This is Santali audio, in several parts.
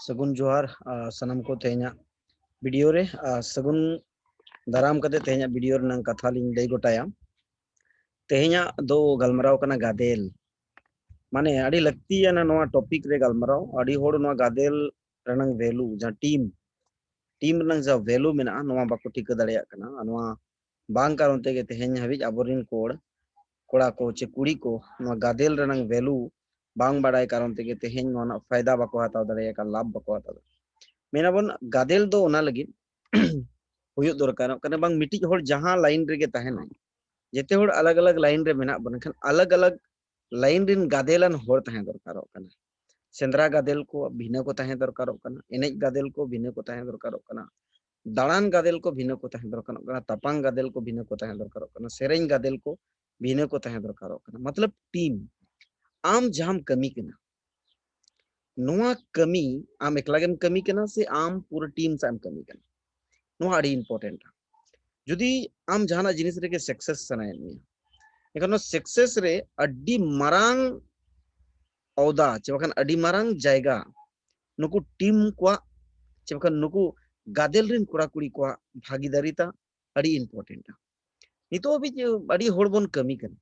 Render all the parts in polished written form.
सगुन जोहार सनम को तेहना वीडियो रे सगुन दाराम कते तेहना वीडियो रे नंग कथा लिंग लई गोटाया तेहना दो गलमराव कना गादेल माने अड़ी लगती है ना नोआ टॉपिक रे गलमराव अड़ी होड़ नोआ गादेल रनंग वैल्यू जहां टीम रनंग जा वैल्यू मेना नोआ बाको टिका दड़िया कना नोआ बांग कारण तेगे तेहना हबिज अबोरिन कोड़ा को चे कुड़ी को नोआ गादेल रनंग वैल्यू बांग बाड़ाय कारण तेगे तेहन नोआ फायदा बाको हताव दड़िया का लाभ बाको हताव मेनाबन गादेल दो ओना लगी हुयुग दरकार कने बांग मिटिज होड़ जहां लाइन रेगे तहना जेते होड़ अलग अलग लाइन रे मेना बन खान अलग अलग लाइन रिन गादेलन होड़ तहे दरकार कना सेंद्रा गादेल को भिना को तहे दरकार कना एनेज गादेल को भिना को तहे दरकार कना दाड़ान गादेल को भिना को तहे दरकार कना तपांग गादेल को भिना को तहे दरकार कना सेरेंग गादेल को भिना को तहे दरकार कना मतलब टीम आम जाम कमी कना नोआ कमी आम एकलागेम कमी कना से आम पूरा टीम साम कमी कना नोआ अड़ी इंपॉर्टेंट जुदी आम जहाना जिनिस रे के सक्सेस सनायन मिया एखनो सक्सेस रे अड्डी मरांग औदा चेबखान अड्डी मरांग जायगा नुकु टीम को चेबखान नुकु गादेल रिन कोड़ा कुड़ी को भागीदारीता अड़ी इंपॉर्टेंट नितो भी अड़ी होड़ बोन कमी कना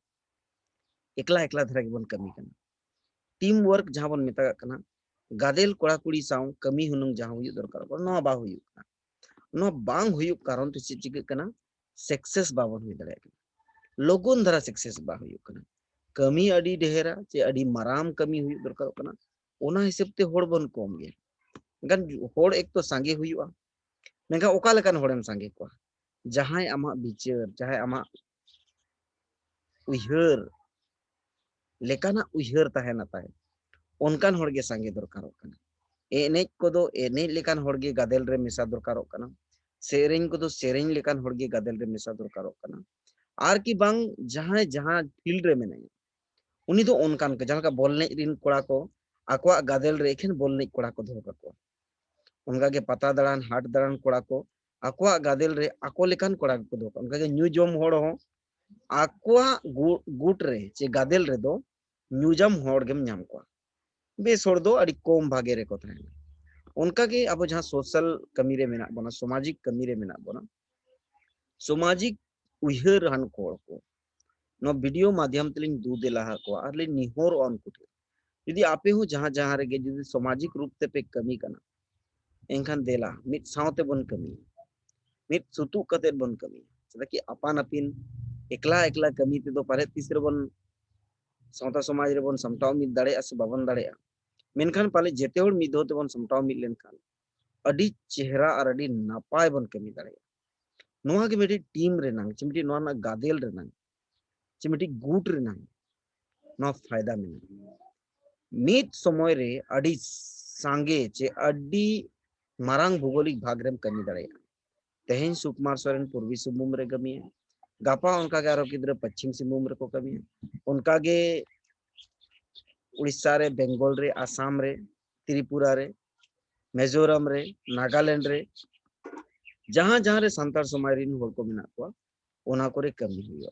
एकला एकला धरा के बोन कमी कना टीम वर्क जहां बोन मेता कना गादेल कोड़ा कुड़ी साउ कमी हुनुंग जहां हुयु दरकार नो बा हुयु कना नो बांग हुयु कारण ते चिक कना सक्सेस बाबन हुई दड़े लोगोन धरा सक्सेस बा हुयु कना कमी अड़ी ढेरा चे अड़ी मराम कमी हुयु दरकार कना ओना हिसाब ते होड़ बन कम गे गन होड़ एक तो सांगे हुयुआ मेगा ओका लेकान होड़ेम सांगे को जहां आमा विचार जहां आमा उयहर लेकाना उयहर तहेना ताहे ओनकान होड़गे सांगे दरकार कना एनेज कोदो एनेज लेकान होड़गे गादेल रे मेसा दरकार कना सेरेंज कोदो सेरेंज लेकान होड़गे गादेल रे मेसा दरकार कना आर की बांग जहां जहां फील्ड रे मेना उनी दो ओनकान के जहां का बॉल ने रिन कोड़ा को आकवा गादेल रे एखन बॉल ने कोड़ा को धो को उनका के पता दड़ान हाट दड़ान कोड़ा को आकवा गादेल रे आको लेकान कोड़ा को धो उनका के न्यू जम होड़ हो आकवा गुट रे चे गादेल रे दो न्यूजम होड़ गेम नाम को बेस होड़ दो अड़ी कोम भागे रे को थायना उनका के अब जहां सोशल कमी रे मेना बना सामाजिक कमी रे मेना बना सामाजिक उयहर हन कोड़ को नो वीडियो माध्यम तलिन दू देला को आरले निहोर ऑन कुटे यदि आपे हो जहां जहां रे यदि सामाजिक रूप ते पे कमी कना एनखान देला मित सावते बन कमी मित सुतु कते बन कमी चला कि अपान अपिन एकला एकला कमी ते दो पारे तीसरे बन सावता समाज रे बन समटाव मित दाड़े अस बाबन दाड़े मेनखान पाले जेते होड़ मित होते बन समटाव मित लेनखान अडी चेहरा और अडी नापाय बन कमी दाड़े नोआ के मेटी टीम रे नंग चिमटी नोआ ना गादेल रे नंग चिमटी गुट रे नंग नो फायदा मेना मीट समय रे अड़ी सांगे चे अड़ी मारांग भौगोलिक भाग रेम कमी दड़े तेहन सुकुमार सोरेन पूर्वी सिंहभूम रे कमी है गापा उनका के आरो किधर पश्चिम सिंहभूम रे को कमी है उनका के उड़ीसा रे बेंगल रे आसाम रे त्रिपुरा रे मिजोरम रे नागालैंड रे जहां जहां रे संतार समाज रिन होड़ को मेना को ओना करे कमी हुआ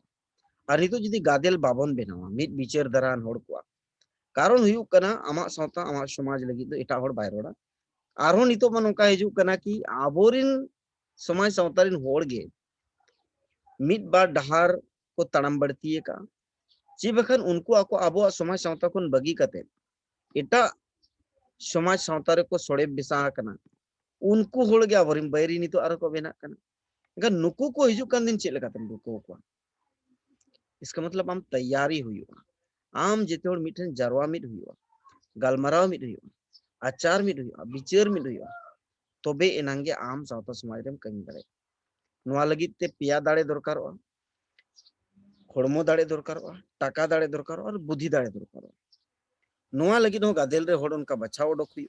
और नितो जदी गादेल बाबन बेनावा मित विचार दरान होड़ को कारण हुयु कना आमा सावता आमा समाज लगी तो एटा होड़ बाय रोड़ा आरो नितो मन ओका हिजु कना कि आबोरिन समाज सावतारिन होड़ गे मित बार डहार को तड़म बढ़ती का ची बखन उनको आको आबो समाज सावता कोन बगी कते एटा समाज सावता रे को सोड़े बिसा कना उनको होड़ गे आबोरिन बैरी नितो आरो को बेना कना अगर नुकु को हिजु कन दिन चेल लगा नुकु को इसका मतलब हम तैयारी हुई आम जेते होड़ मिठन जरवा मिट हुई गलमराव मिट हुई आचार मिट हुई विचार मिट हुई तबे एनांगे आम सावता समाज रेम कमी दाड़े नोआ लगित ते पिया दाड़े दरकार होड़मो दाड़े दरकार टाका दाड़े दरकार और बुद्धि दाड़े दरकार नोआ लगित हो गादेल रे होड़ उनका बचाव उडोक हुई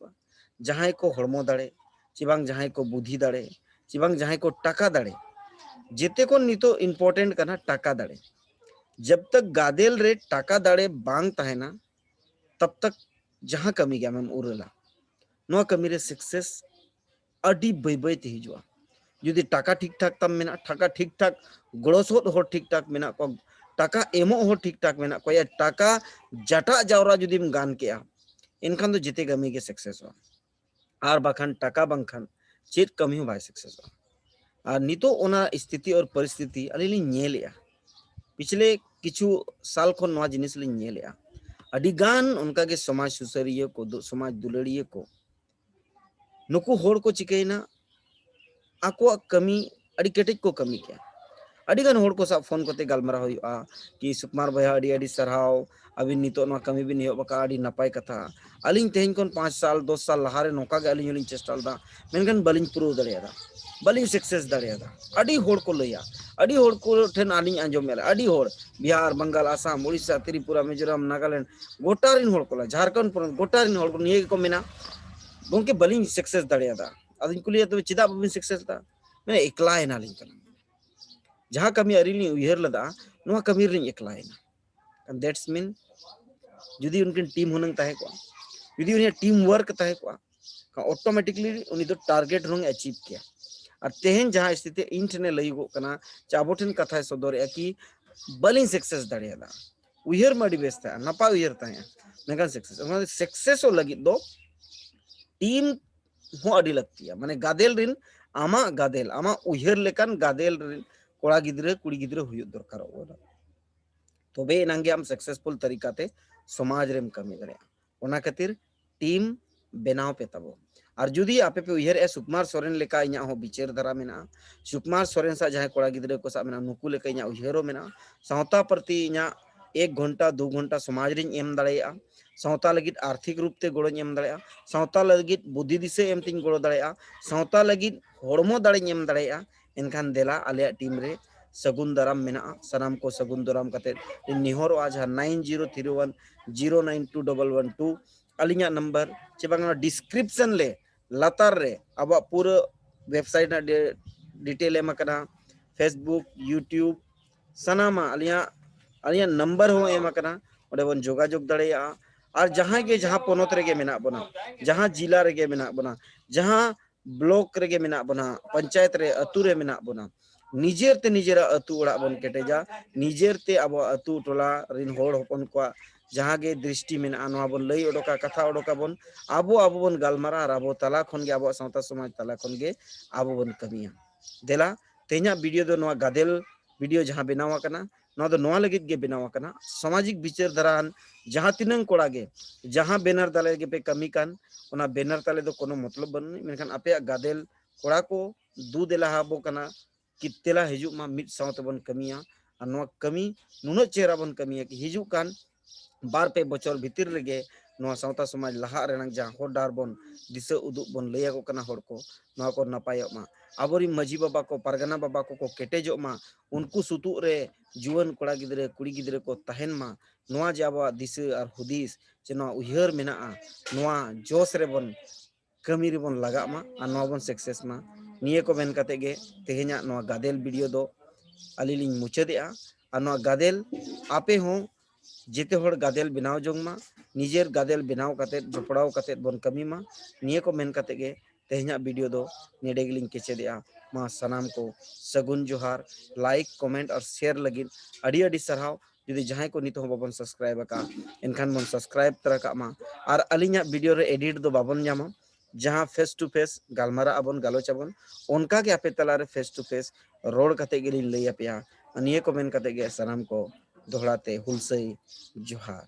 जहां को होड़मो दाड़े चिबांग जहां को बुद्धि दाड़े चिबांग जहां को टाका दाड़े जेते को नितो इंपॉर्टेंट करना टाका दाड़े जब तक गादेल रे टाका दाड़े बांग तहेना तब तक जहां कमी गया मैम उरला नो कमी रे सक्सेस अडी बई बई ते हिजुआ जुदी टाका ठीक ठाक तम मेना टाका ठीक ठाक गड़ोसोद हो ठीक ठाक मेना को टाका एमो हो ठीक ठाक मेना को या टाका जटा जावरा जुदीम गान केया इनखान तो जिते कमी के सक्सेस हो आर बाखान टाका बांखान चेत कमी हो बाय सक्सेस और नितो ओना स्थिति और परिस्थिति अली नेलेया पिछले किछु साल खन नवा जिनिस लिन नेलेया अडिगान उनका के समाज सुसरिया को समाज दुलड़िया को नुकु होड़ को चिकेना आको कमी अड़ी केटेज को कमी क्या अडिगान होड़ को सब फोन करते गलमारा हुआ कि सुकुमार भैया अड़ी अड़ी सरहाव अभी नितो नवा कमी भी नहीं बका अड़ी नपाय कथा अलिंग तेहन कोन 5 साल 2 साल लहारे नोका के अलिंग लिंग चेष्टा दा मेनखान बलिंग प्रूव दड़ियादा बलिंग सक्सेस दड़ियादा अड़ी होड़ को लैया अड़ी होड़ को ठेन आलिंग आंजो मेला अड़ी होड़ बिहार बंगाल आसाम उड़ीसा त्रिपुरा मिजोरम नागालैंड गोटारिन होड़ को झारखंड गोटारिन होड़ को निये को मेना गोंके बलिंग सक्सेस दड़ियादा अदिन कुलिया तो चिदा बबिन सक्सेस दा मैं एकला है नालिंग कना जहाँ कमी अरिली उयहर लदा नुआ कमी रिंग एकला है and that's mean जुदी उनके टीम होनंग ताहे को जुदी उन्हें टीम वर्क ताहे को का ऑटोमेटिकली उन्हीं तो टारगेट रोंग अचीव किया और तेहन जहाँ स्थिति इंटरने लई गो कना चाबोठन कथा है सदोरे कि बलिंग सक्सेस दड़ियादा उयहर मडी बेस्ता नपा उयहर ताहे मेगा सक्सेस उन्हें सक्सेस हो लगी दो टीम हो अड़ी लगती है माने गादेल रिन आमा उयहर लेकान गादेल रिन कोड़ा गिद्रे कुड़ी गिद्रे हुई दरकार ओना तबे एनांगे हम सक्सेसफुल तरीका ते समाज रेम कमी दड़िया ओना खातिर टीम बनाव पे तबो और जुदी आपे पे उयहर ए सुकुमार सोरेन लेका इया हो बिचार धारा मेना सुकुमार सोरेन सा जहां कोड़ा गिद्रे को सा मेना नुकु लेका इया उयहरो मेना सावता प्रति इया 1 घंटा 2 घंटा समाज रिन एम दड़िया सावता लगित आर्थिक रूप ते गोड़ो एम दड़िया सावता लगित बुद्धि दिसे एम तिन गोड़ो दड़िया सावता लगित होड़मो दड़े एम दड़िया एनखान देला आले टीम रे सगुन दाराम मेना सनाम को सगुन दाराम कते निहोर आज 9031092112 अलिया नंबर चे बांगा डिस्क्रिप्शन ले लतार रे अब पूरा वेबसाइट ना डिटेल एम कना फेसबुक यूट्यूब सनामा अलिया नंबर हो एम कना ओडे बन जोगाजोग दड़ेया और जहां के जहां पोनोत रेगे मेना बना जहां जिला रेगे मेना बना जहां ब्लॉक रेगे मेना बना पंचायत रे अतु रे मेना बना निजेरते निजेरा अतु ओड़ा बन केटेजा निजेरते अब अतु टोला रिन होड़ होपन को जहां गे दृष्टि मेना नवा बन लई ओडोका कथा ओडोका बन आबो बन गालमारा और आबो तला खन गे आबो सावता समाज तला खन गे आबो बन कमिया देला ते냐 वीडियो दो नवा गादेल वीडियो जहां बनावा कना नवा दो नवा लगित गे बनावा कना सामाजिक विचार धारान जहां तिनंग कोड़ा गे जहां बैनर तले गे पे कमी कान ओना बैनर तले दो कोनो मतलब बन मेनखान आपे गादेल कोड़ा को दू देला हाबो कना कितेला हिजु मा मिट सावते बन कमिया और नवा कमी नुनो चेहरा बन कमिया कि हिजु कान बार पे बचर भीतर रेगे नवा सावता समाज लहा रेनंग जहां होड़ डार बन दिशा उदुग बन लैया को कना होड़ को नवा को नपाय मा आबोरी मजी बाबा को परगना बाबा को केटेजो मा उनको सुतु रे जुवन कोड़ा गिद्रे कुड़ी गिद्रे को तहन मा नवा जे आबा दिशा और हुदिस जे नवा उयहर मेना नवा जोश रे बन कमी रे बन लगा मा और नवा बन सक्सेस मा निये को मेन कते गे तेहे냐 नवा गादेल वीडियो दो अली लिंग मुचादेआ और नवा गादेल आपे हो जेते होड़ गादेल बनाव जोंग मा निजेर गादेल बनाव कते जपड़ाव कते बन कमी मा निये को मेन कते गे तेहे냐 वीडियो दो नेडे गिलिंग केचेदेआ मा सनाम को सगुन जोहार लाइक कमेंट और शेयर लगिन अड़ी अड़ी सरहाव जुदी जहां को नितो बाबन सब्सक्राइब का एनखान बन सब्सक्राइब तरा का मा और अलिnya वीडियो रे एडिट दो बाबन जामा जहां फेस टू फेस गालमारा अबन गालोच अबन उनका के आपे तला रे फेस टू फेस रोड कते गिलिंग लैया पेया निये को मेन कते गे सनाम को दोहराते हुलसई जोहार।